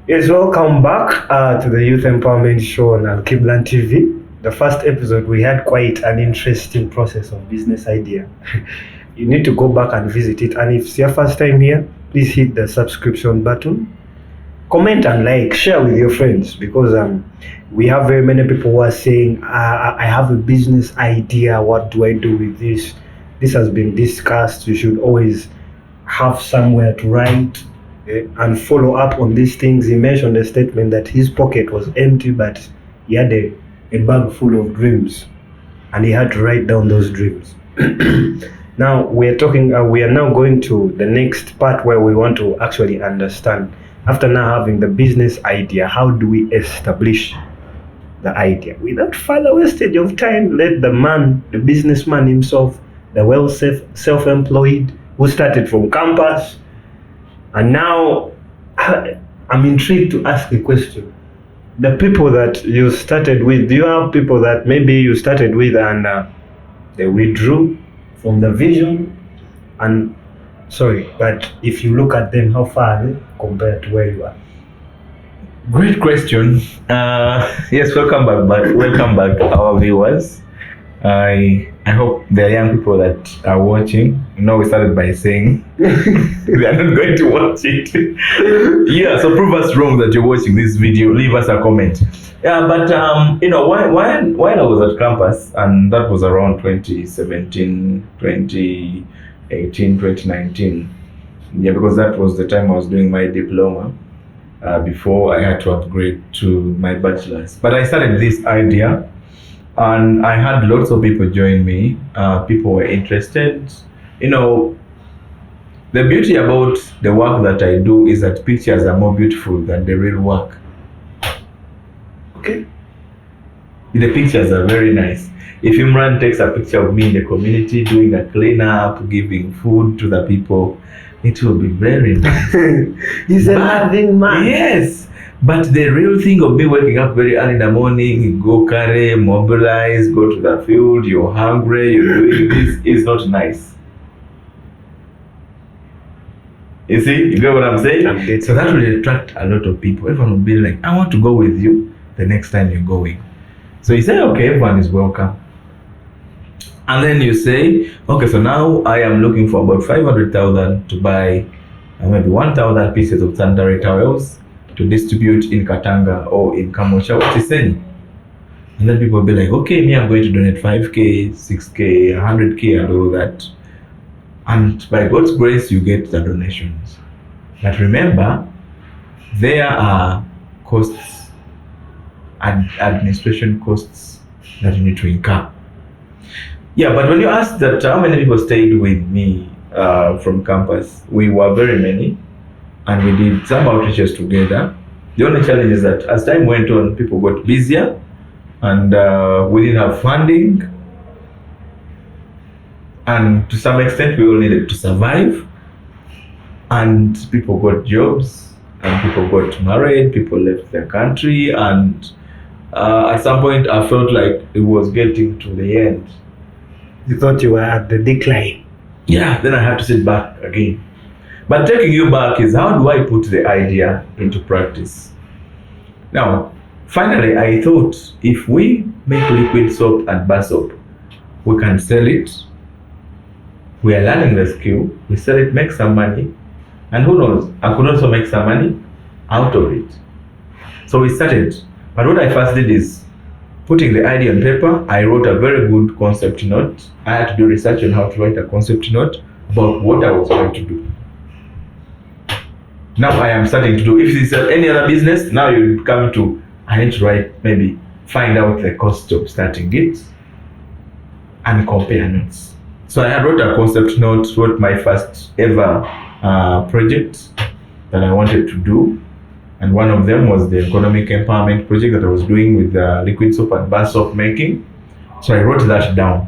Yes, welcome back to the Youth Empowerment Show on Kiblan TV. The first episode, we had quite an interesting process of business idea. You need to go back and visit it. And if it's your first time here, please hit the subscription button. Comment and like, share with your friends because we have very many people who are saying, I have a business idea. What do I do with this? This has been discussed. You should always have somewhere to write and follow up on these things. He mentioned a statement that his pocket was empty, but he had a bag full of dreams, and he had to write down those dreams. Now we are talking. We are now going to the next part where we want to actually understand. After now having the business idea, how do we establish the idea without further wastage of time? Let the man, the businessman himself, the well self-employed who started from campus. And now I'm intrigued to ask a question. The people that you started with, do you have people that maybe you started with and they withdrew from the vision? And sorry, but if you look at them, how far are they compared to where you are? Great question. Yes, welcome back, our viewers. I hope there are young people that are watching. We started by saying we are not going to watch it. Yeah, so prove us wrong that you're watching this video. Leave us a comment. Yeah, but when I was at campus, and that was around 2017, 2018, 2019. Yeah, because that was the time I was doing my diploma. Before I had to upgrade to my bachelor's. But I started this idea and I had lots of people join me. People were interested. The beauty about the work that I do is that pictures are more beautiful than the real work. Okay. The pictures are very nice. If Imran takes a picture of me in the community doing a cleanup, giving food to the people, it will be very nice. He's a loving man. Yes. But the real thing of me waking up very early in the morning, go carry, mobilize, go to the field, you're hungry, you're doing this, is not nice. You see, you get what I'm saying? So that will attract a lot of people. Everyone will be like, I want to go with you the next time you're going. So you say, okay, everyone is welcome. And then you say, okay, so now I am looking for about 500,000 to buy maybe 1,000 pieces of sanitary towels to distribute in Katanga or in Kamosha, what is saying? And then people will be like, okay, me, I'm going to donate 5K, 6K, 100K and all that. And by God's grace, you get the donations. But remember, there are costs, administration costs that you need to incur. Yeah, but when you ask that how many people stayed with me from campus, we were very many. And we did some outreaches together. The only challenge is that as time went on, people got busier and we didn't have funding. And to some extent, we all needed to survive. And people got jobs, and people got married, people left their country. And at some point, I felt like it was getting to the end. You thought you were at the decline. Yeah, then I had to sit back again. But taking you back is, how do I put the idea into practice? Now, finally, I thought if we make liquid soap and bar soap, we can sell it. We are learning the skill. We sell it, make some money. And who knows, I could also make some money out of it. So we started. But what I first did is putting the idea on paper. I wrote a very good concept note. I had to do research on how to write a concept note about what I was going to do. Now I am starting to do, if it's any other business, now you come to, I need to write, maybe find out the cost of starting it and compare notes. So I wrote a concept note, wrote my first ever project that I wanted to do. And one of them was the economic empowerment project that I was doing with liquid soap and bar soap making. So I wrote that down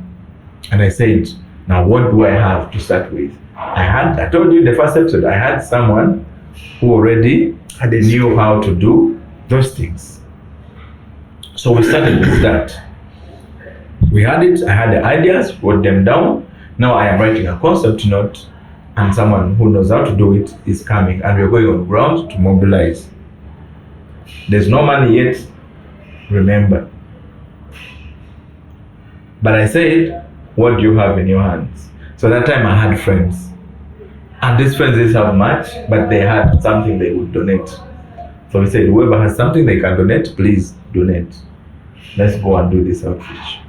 and I said, now what do I have to start with? I told you in the first episode, I had someone who already knew how to do those things. So we started with that. We had it, I had the ideas, wrote them down. Now I am writing a concept note and someone who knows how to do it is coming and we're going on ground to mobilize. There's no money yet, remember. But I said, what do you have in your hands? So that time I had friends. And these friends didn't have much, but they had something they would donate. So we said, whoever has something they can donate, please donate. Let's go and do this outreach.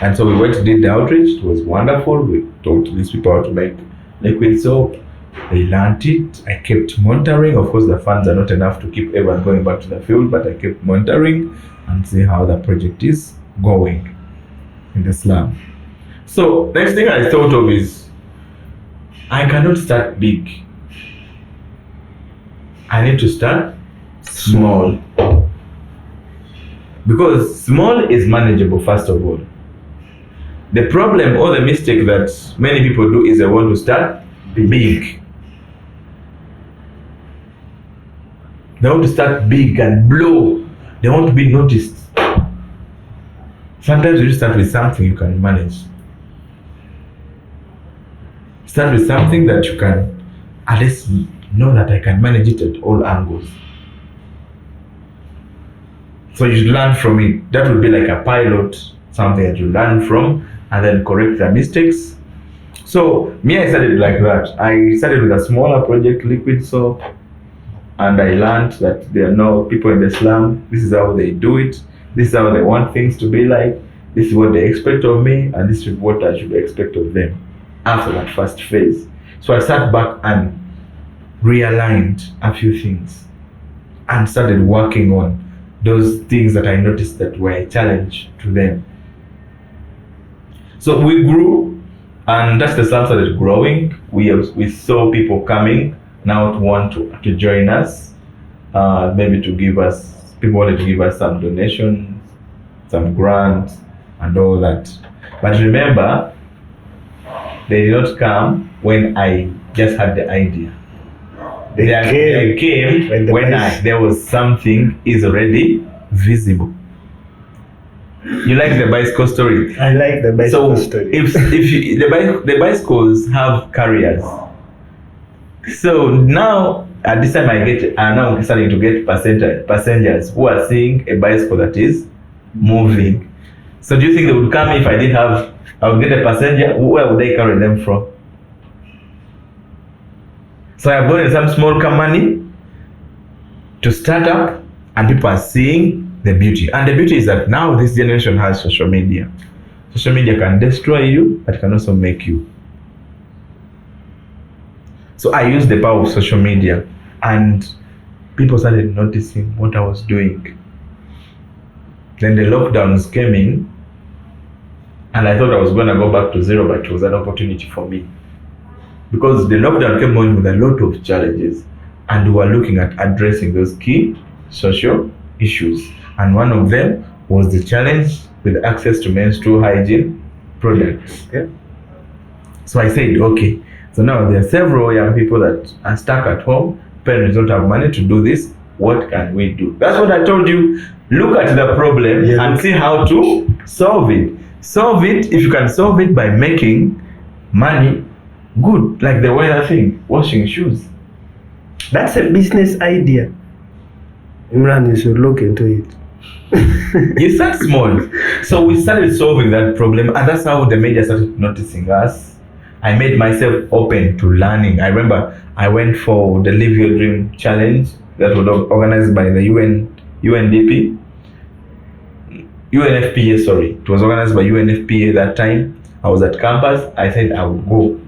And so we went and did the outreach. It was wonderful. We taught these people how to make liquid soap. They learned it. I kept monitoring. Of course, the funds are not enough to keep everyone going back to the field, but I kept monitoring and see how the project is going in the slum. So next thing I thought of is, I cannot start big. I need to start small. Because small is manageable, first of all. The problem or the mistake that many people do is they want to start big. They want to start big and blow. They want to be noticed. Sometimes you start with something you can manage. Start with something that you can at least know that I can manage it at all angles. So you should learn from it. That would be like a pilot, something that you learn from and then correct the mistakes. So me, I started like that. I started with a smaller project, liquid soap, and I learned that there are no people in the slum. This is how they do it. This is how they want things to be like. This is what they expect of me, and this is what I should expect of them after that first phase. So I sat back and realigned a few things and started working on those things that I noticed that were a challenge to them. So we grew, and that's the slum started growing. We saw people coming now to want to join us, maybe to give us, people wanted to give us some donations, some grants, and all that. But remember, they did not come when I just had the idea. They came when there was something is already visible. You like the bicycle story? I like the bicycle story. If the bicycles have carriers, so now at this time I'm now starting to get passengers who are seeing a bicycle that is moving. So do you think they would come if I would get a passenger? Where would I carry them from? So I brought in some small company to start up, and people are seeing the beauty. And the beauty is that now this generation has social media. Social media can destroy you, but can also make you. So I used the power of social media, and people started noticing what I was doing. Then the lockdowns came in, and I thought I was going to go back to zero, but it was an opportunity for me. Because the lockdown came on with a lot of challenges, and we were looking at addressing those key social issues. And one of them was the challenge with access to menstrual hygiene products. Yeah? So I said, okay, so now there are several young people that are stuck at home, parents don't have money to do this, what can we do? That's what I told you. Look at the problem and see how to solve it. Solve it, if you can solve it by making money, good, like the weather thing, washing shoes. That's a business idea. Imran, you should look into it. You start small. So we started solving that problem, and that's how the media started noticing us. I made myself open to learning. I remember I went for the Live Your Dream Challenge that was organized by the UNFPA, sorry. It was organized by UNFPA that time. I was at campus. I said I would go.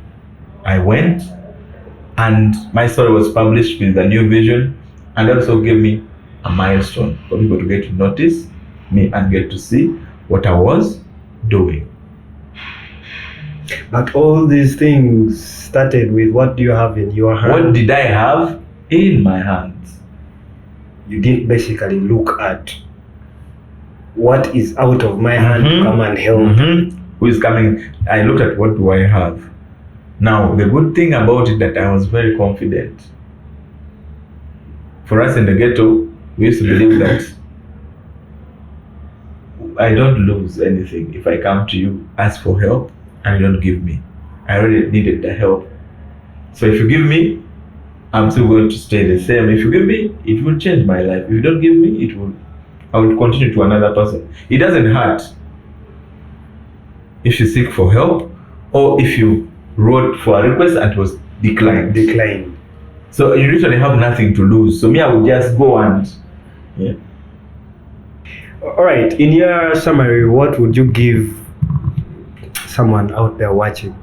I went, and my story was published with a new vision, and also gave me a milestone for people to get to notice me and get to see what I was doing. But all these things started with, what do you have in your hand? What did I have in my hands? You didn't basically look at what is out of my hand to come and help. Who is coming? I looked at what do I have. Now, the good thing about it that I was very confident. For us in the ghetto, we used to believe that I don't lose anything if I come to you, ask for help, and you don't give me. I already needed the help. So if you give me, I'm still going to stay the same. If you give me, it will change my life. If you don't give me, I will continue to another person. It doesn't hurt if you seek for help or if you wrote for a request and it was declined. So you literally have nothing to lose. So me, I would just go and All right. In your summary, what would you give someone out there watching?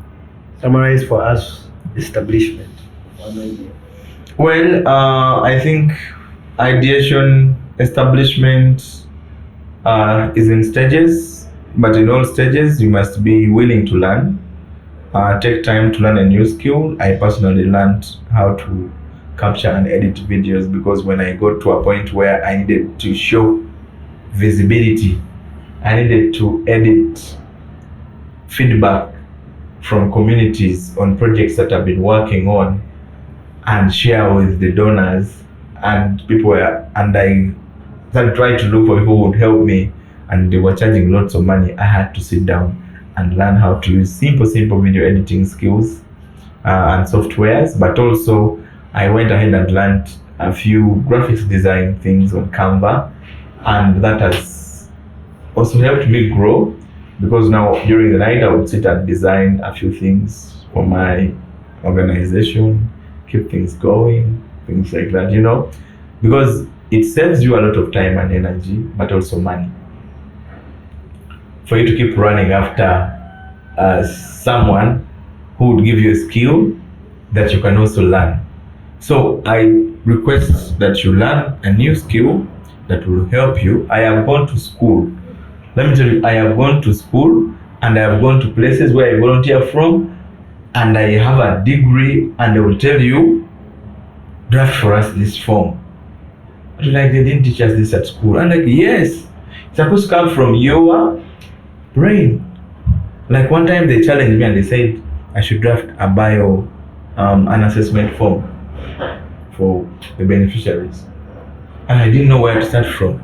Summarize for us establishment. Well, I think ideation establishment is in stages, but in all stages you must be willing to learn. Take time to learn a new skill. I personally learned how to capture and edit videos because when I got to a point where I needed to show visibility, I needed to edit feedback from communities on projects that I've been working on and share with the donors and people and I tried to look for people who would help me, and they were charging lots of money. I had to sit down and learn how to use simple video editing skills and softwares, but also I went ahead and learned a few graphics design things on Canva, and that has also helped me grow because now during the night I would sit and design a few things for my organization, keep things going, things like that, because it saves you a lot of time and energy, but also money. For you to keep running after someone who would give you a skill that you can also learn. So I request that you learn a new skill that will help you. I have gone to school. Let me tell you, I have gone to school and I have gone to places where I volunteer from, and I have a degree, and they will tell you, draft for us this form. But like, they didn't teach us this at school. I'm like, yes, it's supposed to come from your brain. Like one time they challenged me and they said I should draft an assessment form for the beneficiaries. And I didn't know where to start from.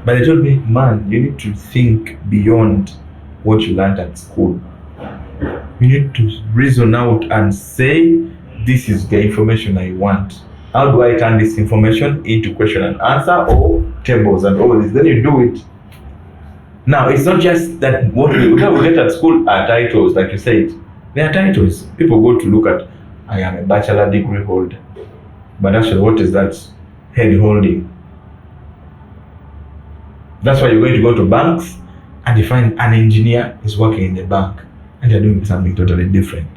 But they told me, man, you need to think beyond what you learned at school. You need to reason out and say, this is the information I want. How do I turn this information into question and answer or tables and all this? Then you do it. Now, it's not just that what we get at school are titles, like you said. They are titles. People go to look at, I am a bachelor degree holder. But actually, what is that head holding? That's why you're going to go to banks and you find an engineer is working in the bank and they're doing something totally different.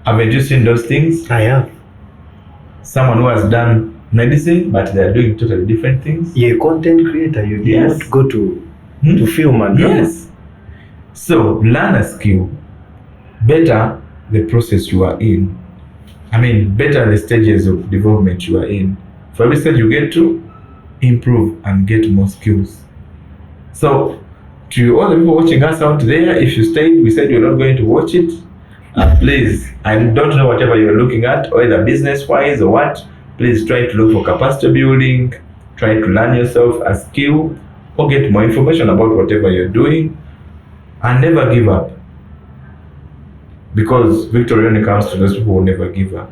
Have you seen those things? I have. Someone who has done medicine, but they're doing totally different things. Yeah, content creator. You did not go to film and yes. So learn a skill. Better the process you are in. Better the stages of development you are in. For every stage you get to, improve and get more skills. So to all the people watching us out there, if you stayed, we said you're not going to watch it. Please, I don't know whatever you're looking at, either business-wise or what, please try to look for capacity building, try to learn yourself a skill, or get more information about whatever you're doing, and never give up. Because victory only comes to those people who never give up.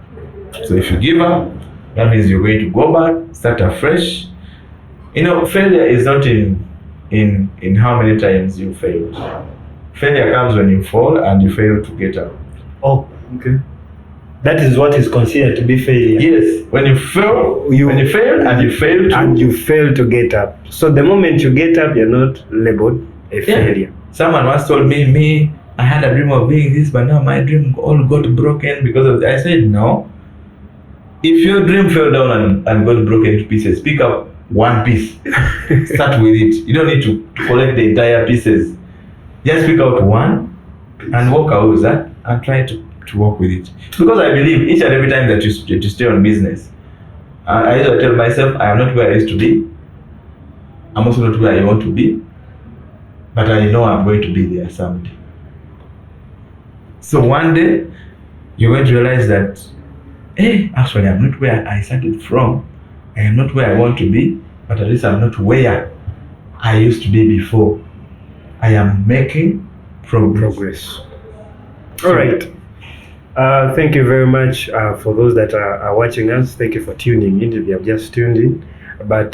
So if you give up, that means you're going to go back, start afresh. Failure is not in how many times you failed. Failure comes when you fall and you fail to get up. Oh, okay. That is what is considered to be failure. Yes. When you fail, when you fail and you fail to get up. So the moment you get up, you're not labeled a failure. Someone once told me, I had a dream of being this, but now my dream all got broken because of that. I said, no. If your dream fell down and got broken into pieces, pick up one piece. Start with it. You don't need to collect the entire pieces. Just pick out one and walk away with that and try to work with it. Because I believe each and every time that you stay on business, I usually tell myself, I am not where I used to be. I'm also not where I want to be. But I know I'm going to be there someday. So one day, you're going to realize that, hey, actually I'm not where I started from. I am not where I want to be, but at least I'm not where I used to be before. I am making progress. All right. Thank you very much for those that are watching us. Thank you for tuning in. If you have just tuned in, but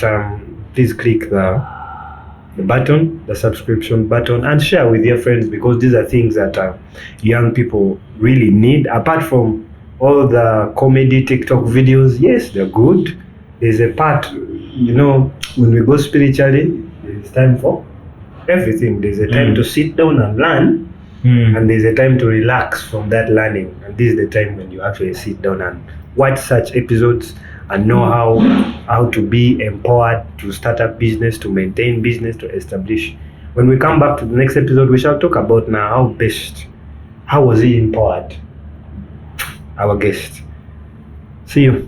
please click the button, the subscription button, and share with your friends, because these are things that young people really need. Apart from all the comedy TikTok videos, yes, they're good. There's a part, when we go spiritually, it's time for everything. There's a time to sit down and learn, and there's a time to relax from that learning. And this is the time when you actually sit down and watch such episodes and know how to be empowered to start a business, to maintain business, to establish. When we come back to the next episode, we shall talk about now how was he empowered? Our guest. See you.